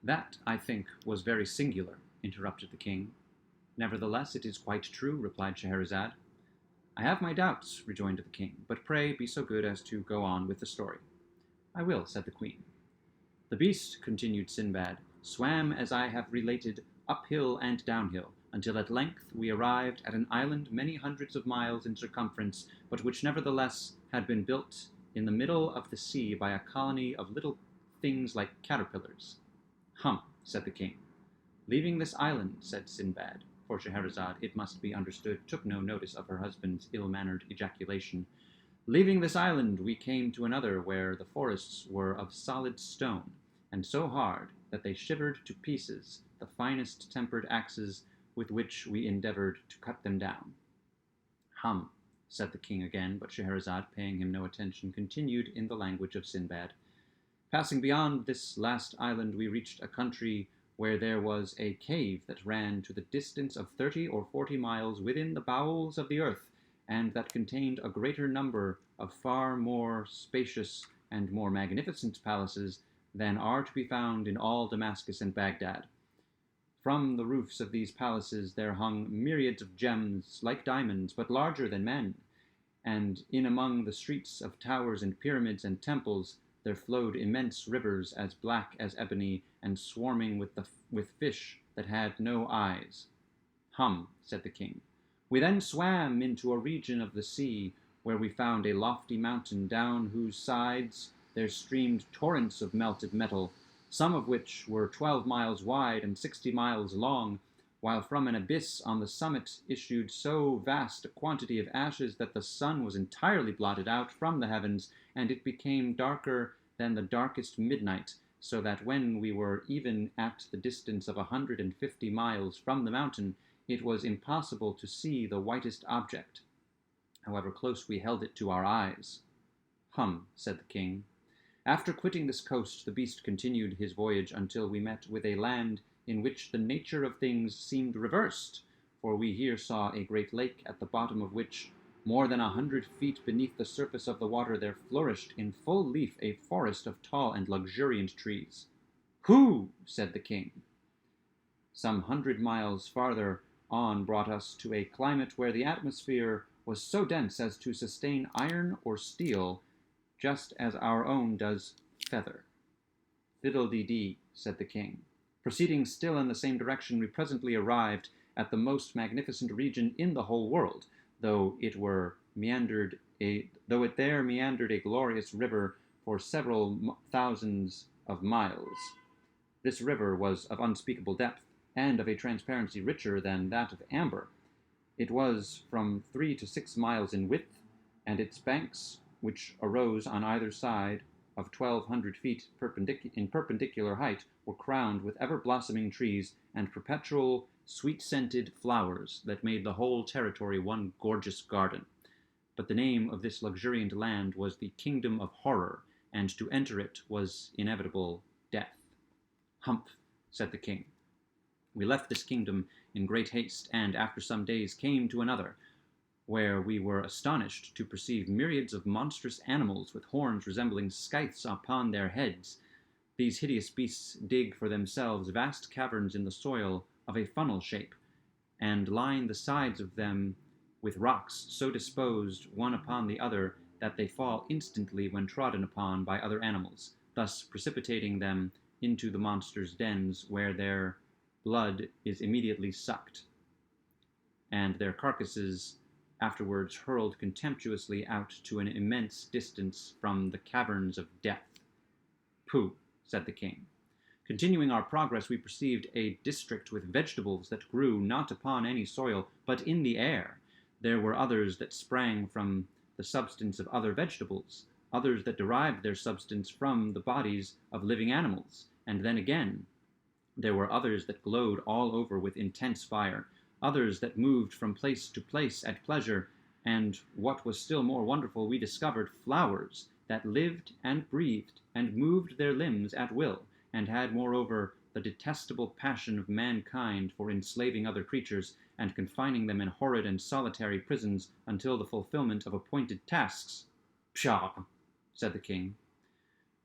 "That, I think, was very singular," interrupted the king. "Nevertheless, it is quite true," replied Scheherazade. "I have my doubts," rejoined the king, "but pray be so good as to go on with the story." "I will," said the queen. "The beast," continued Sinbad, "swam, as I have related, uphill and downhill, until at length we arrived at an island many hundreds of miles in circumference, but which nevertheless had been built in the middle of the sea by a colony of little things like caterpillars." "Hum," said the king. "Leaving this island," said Sinbad, for Scheherazade, it must be understood, took no notice of her husband's ill-mannered ejaculation, "leaving this island, we came to another where the forests were of solid stone, and so hard that they shivered to pieces the finest tempered axes with which we endeavored to cut them down." "Hum," said the king again, but Scheherazade, paying him no attention, continued in the language of Sinbad. "Passing beyond this last island, we reached a country where there was a cave that ran to the distance of 30 or 40 miles within the bowels of the earth, and that contained a greater number of far more spacious and more magnificent palaces than are to be found in all Damascus and Baghdad. From the roofs of these palaces there hung myriads of gems like diamonds, but larger than men, and in among the streets of towers and pyramids and temples there flowed immense rivers as black as ebony and swarming with fish that had no eyes." "Hum," said the king. "We then swam into a region of the sea where we found a lofty mountain down whose sides there streamed torrents of melted metal, some of which were 12 miles wide and 60 miles long, while from an abyss on the summit issued so vast a quantity of ashes that the sun was entirely blotted out from the heavens, and it became darker than the darkest midnight, so that when we were even at the distance of 150 miles from the mountain, it was impossible to see the whitest object, however close we held it to our eyes." "Hum," said the king. "After quitting this coast, the beast continued his voyage until we met with a land in which the nature of things seemed reversed, for we here saw a great lake, at the bottom of which, more than 100 feet beneath the surface of the water, there flourished in full leaf a forest of tall and luxuriant trees." "Who?" said the king. "Some 100 miles farther on brought us to a climate where the atmosphere was so dense as to sustain iron or steel, just as our own does feather." "Fiddle-dee-dee," said the king. Proceeding still in the same direction, we presently arrived at the most magnificent region in the whole world, though it there meandered a glorious river for several thousands of miles. This river was of unspeakable depth, and of a transparency richer than that of amber. It was from 3 to 6 miles in width, and its banks, which arose on either side of 1,200 feet in perpendicular height, were crowned with ever-blossoming trees and perpetual sweet-scented flowers that made the whole territory one gorgeous garden. But the name of this luxuriant land was the Kingdom of Horror, and to enter it was inevitable death." "Humph," said the king. "We left this kingdom in great haste, and after some days came to another, where we were astonished to perceive myriads of monstrous animals with horns resembling scythes upon their heads. These hideous beasts dig for themselves vast caverns in the soil of a funnel shape, and line the sides of them with rocks so disposed one upon the other that they fall instantly when trodden upon by other animals, thus precipitating them into the monsters' dens, where their blood is immediately sucked, and their carcasses afterwards hurled contemptuously out to an immense distance from the caverns of death." "Pooh," said the king. "Continuing our progress, we perceived a district with vegetables that grew not upon any soil, but in the air. There were others that sprang from the substance of other vegetables, others that derived their substance from the bodies of living animals, and then again there were others that glowed all over with intense fire, others that moved from place to place at pleasure, and, what was still more wonderful, we discovered flowers that lived and breathed and moved their limbs at will, and had moreover the detestable passion of mankind for enslaving other creatures and confining them in horrid and solitary prisons until the fulfillment of appointed tasks." "Pshaw," said the king.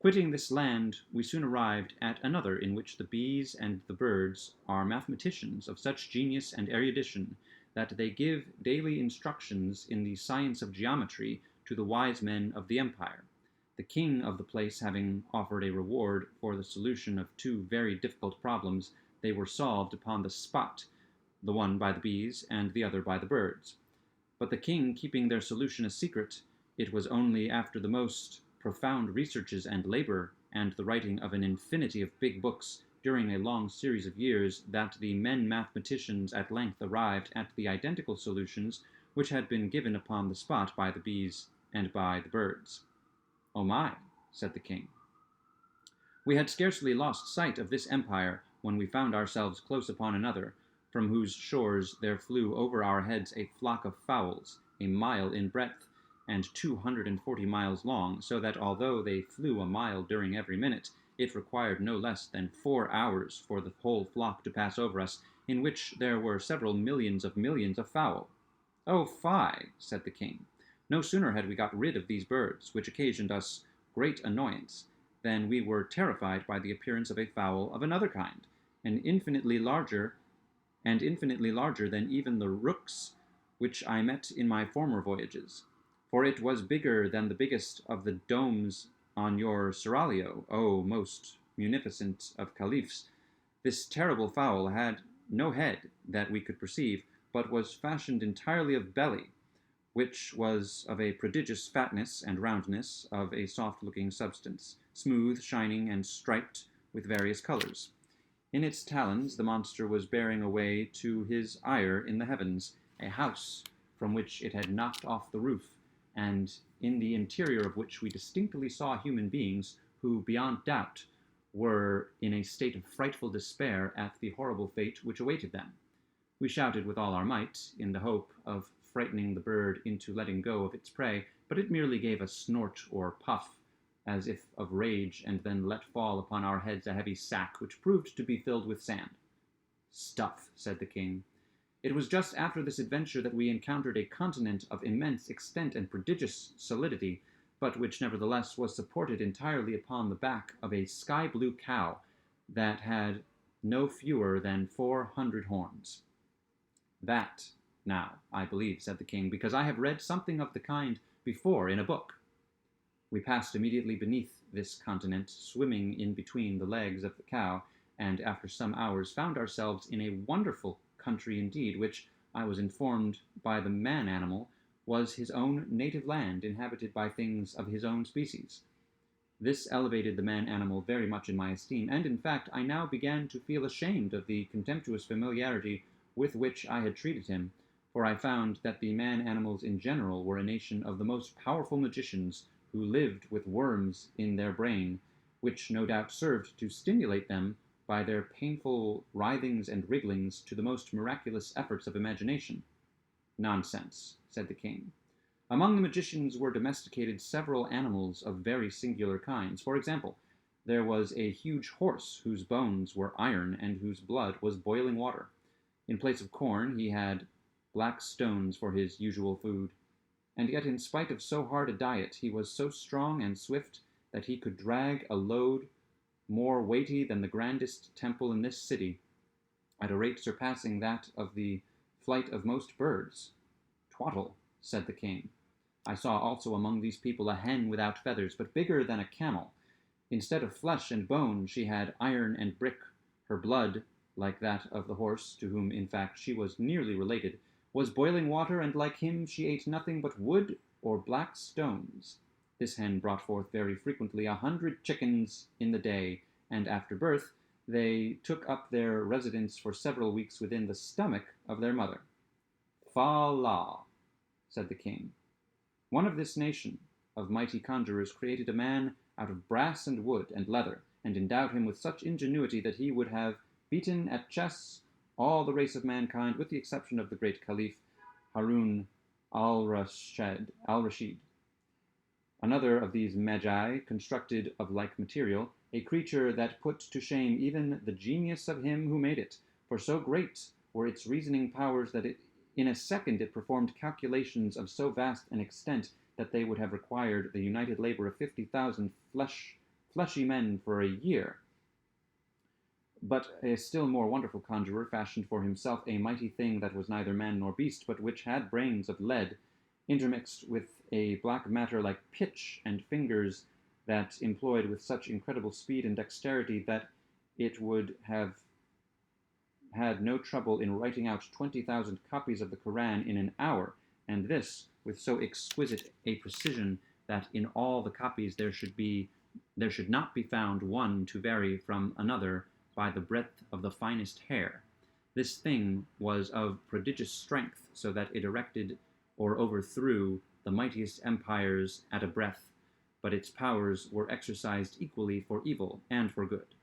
Quitting this land, we soon arrived at another in which the bees and the birds are mathematicians of such genius and erudition that they give daily instructions in the science of geometry to the wise men of the empire. The king of the place having offered a reward for the solution of two very difficult problems, they were solved upon the spot, the one by the bees and the other by the birds. But the king keeping their solution a secret, it was only after the most profound researches and labor, and the writing of an infinity of big books during a long series of years, that the men mathematicians at length arrived at the identical solutions which had been given upon the spot by the bees and by the birds. "Oh my," said the king. We had scarcely lost sight of this empire when we found ourselves close upon another, from whose shores there flew over our heads a flock of fowls, a mile in breadth and 240 miles long, so that although they flew a mile during every minute, it required no less than 4 hours for the whole flock to pass over us, in which there were several millions of fowl. "Oh fie," said the king. No sooner had we got rid of these birds, which occasioned us great annoyance, than we were terrified by the appearance of a fowl of another kind, and infinitely larger than even the rooks which I met in my former voyages. For it was bigger than the biggest of the domes on your seraglio, O most munificent of caliphs. This terrible fowl had no head that we could perceive, but was fashioned entirely of belly, which was of a prodigious fatness and roundness, of a soft-looking substance, smooth, shining, and striped with various colors. In its talons the monster was bearing away to his ire in the heavens, a house from which it had knocked off the roof, and in the interior of which we distinctly saw human beings, who, beyond doubt, were in a state of frightful despair at the horrible fate which awaited them. We shouted with all our might, in the hope of frightening the bird into letting go of its prey, but it merely gave a snort or puff, as if of rage, and then let fall upon our heads a heavy sack, which proved to be filled with sand. "Stuff," said the king. It was just after this adventure that we encountered a continent of immense extent and prodigious solidity, but which nevertheless was supported entirely upon the back of a sky-blue cow that had no fewer than 400 horns. "That, now, I believe," said the king, "because I have read something of the kind before in a book." We passed immediately beneath this continent, swimming in between the legs of the cow, and after some hours found ourselves in a wonderful country indeed, which, I was informed by the man-animal, was his own native land, inhabited by things of his own species. This elevated the man-animal very much in my esteem, and in fact I now began to feel ashamed of the contemptuous familiarity with which I had treated him, for I found that the man-animals in general were a nation of the most powerful magicians, who lived with worms in their brain, which no doubt served to stimulate them by their painful writhings and wrigglings to the most miraculous efforts of imagination. "Nonsense," said the king. "Among the magicians were domesticated several animals of very singular kinds. For example, there was a huge horse whose bones were iron and whose blood was boiling water. In place of corn he had black stones for his usual food, and yet in spite of so hard a diet he was so strong and swift that he could drag a load more weighty than the grandest temple in this city, at a rate surpassing that of the flight of most birds." "Twaddle," said the king. "I saw also among these people a hen without feathers, but bigger than a camel. Instead of flesh and bone she had iron and brick. Her blood, like that of the horse, to whom in fact she was nearly related, was boiling water, and like him she ate nothing but wood or black stones. This hen brought forth very frequently 100 chickens in the day, and after birth they took up their residence for several weeks within the stomach of their mother." "Fa la," said the king. "One of this nation of mighty conjurers created a man out of brass and wood and leather, and endowed him with such ingenuity that he would have beaten at chess all the race of mankind, with the exception of the great Caliph Harun al-Rashid. Another of these magi constructed of like material a creature that put to shame even the genius of him who made it, for so great were its reasoning powers that in a second it performed calculations of so vast an extent that they would have required the united labor of 50,000 fleshy men for a year. But a still more wonderful conjurer fashioned for himself a mighty thing that was neither man nor beast, but which had brains of lead, intermixed with a black matter like pitch, and fingers that employed with such incredible speed and dexterity that it would have had no trouble in writing out 20,000 copies of the Koran in an hour, and this with so exquisite a precision that in all the copies there should not be found one to vary from another by the breadth of the finest hair. This thing was of prodigious strength, so that it erected or overthrew the mightiest empires at a breath, but its powers were exercised equally for evil and for good.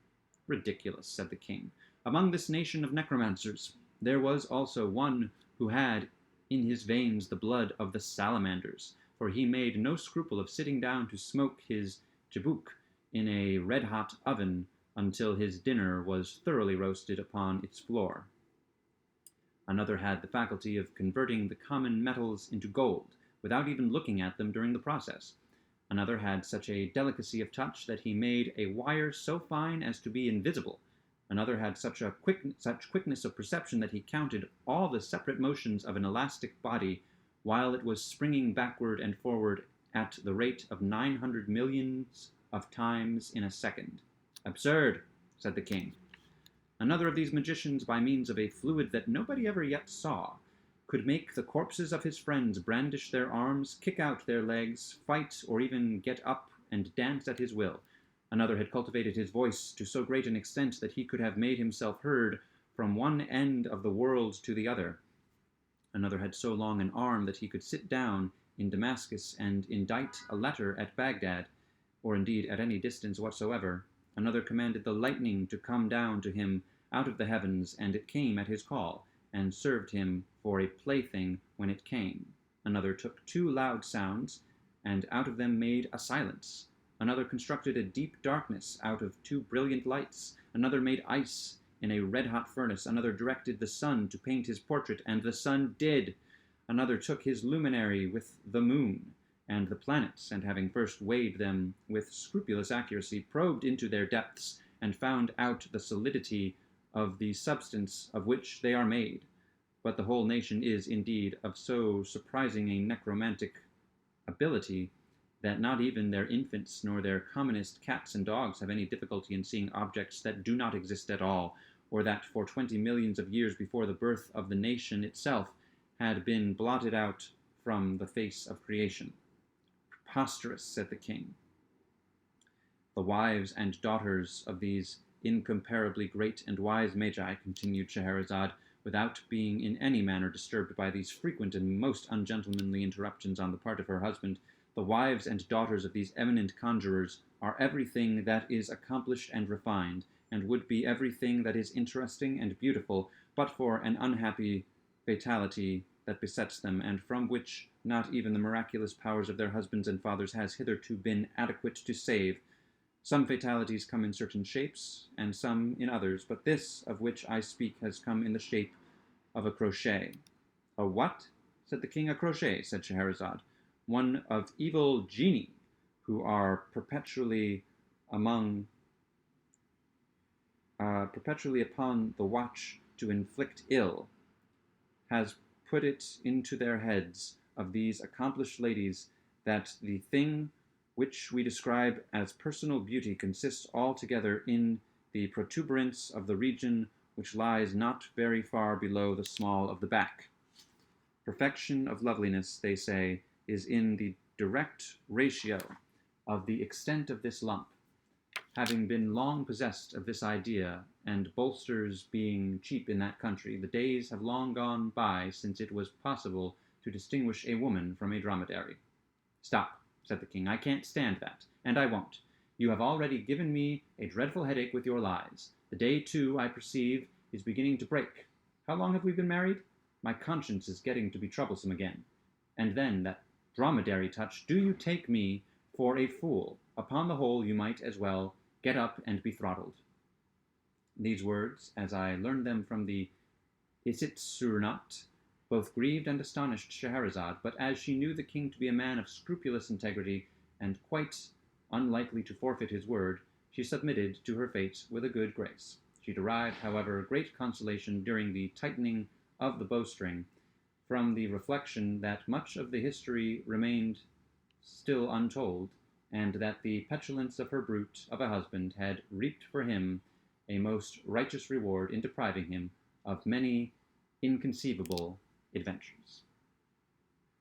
Ridiculous, said the king. Among this nation of necromancers there was also one who had in his veins the blood of the salamanders, for he made no scruple of sitting down to smoke his chibouque in a red-hot oven until his dinner was thoroughly roasted upon its floor. Another had the faculty of converting the common metals into gold, without even looking at them during the process. Another had such a delicacy of touch that he made a wire so fine as to be invisible. Another had such quickness of perception that he counted all the separate motions of an elastic body while it was springing backward and forward at the rate of 900 millions of times in a second. Absurd, said the king. Another of these magicians, by means of a fluid that nobody ever yet saw, could make the corpses of his friends brandish their arms, kick out their legs, fight, or even get up and dance at his will. Another had cultivated his voice to so great an extent that he could have made himself heard from one end of the world to the other. Another had so long an arm that he could sit down in Damascus and indite a letter at Baghdad, or indeed at any distance whatsoever. Another commanded the lightning to come down to him out of the heavens, and it came at his call, and served him for a plaything when it came. Another took two loud sounds, and out of them made a silence. Another constructed a deep darkness out of two brilliant lights. Another made ice in a red-hot furnace. Another directed the sun to paint his portrait, and the sun did. Another took his luminary with the moon and the planets, and having first weighed them with scrupulous accuracy, probed into their depths, and found out the solidity of the substance of which they are made. But the whole nation is, indeed, of so surprising a necromantic ability that not even their infants nor their commonest cats and dogs have any difficulty in seeing objects that do not exist at all, or that for 20 millions of years before the birth of the nation itself had been blotted out from the face of creation. Preposterous, said the king. The wives and daughters of these incomparably great and wise magi, continued Scheherazade, without being in any manner disturbed by these frequent and most ungentlemanly interruptions on the part of her husband, the wives and daughters of these eminent conjurers are everything that is accomplished and refined, and would be everything that is interesting and beautiful, but for an unhappy fatality that besets them, and from which not even the miraculous powers of their husbands and fathers has hitherto been adequate to save. Some fatalities come in certain shapes, and some in others, but this of which I speak has come in the shape of a crochet. A what? Said the king. A crochet, said Scheherazade. One of evil genii, who are perpetually upon the watch to inflict ill, has put it into their heads of these accomplished ladies that the thing which we describe as personal beauty consists altogether in the protuberance of the region which lies not very far below the small of the back. Perfection of loveliness, they say, is in the direct ratio of the extent of this lump. Having been long possessed of this idea, and bolsters being cheap in that country, the days have long gone by since it was possible to distinguish a woman from a dromedary. Stop, said the king. I can't stand that, and I won't. You have already given me a dreadful headache with your lies. The day, too, I perceive, is beginning to break. How long have we been married? My conscience is getting to be troublesome again. And then that dromedary touch. Do you take me for a fool? Upon the whole, you might as well get up and be throttled. These words, as I learned them from the Isitsurnat, both grieved and astonished Scheherazade, but as she knew the king to be a man of scrupulous integrity, and quite unlikely to forfeit his word, she submitted to her fate with a good grace. She derived, however, great consolation during the tightening of the bowstring from the reflection that much of the history remained still untold, and that the petulance of her brute of a husband had reaped for him a most righteous reward in depriving him of many inconceivable adventures.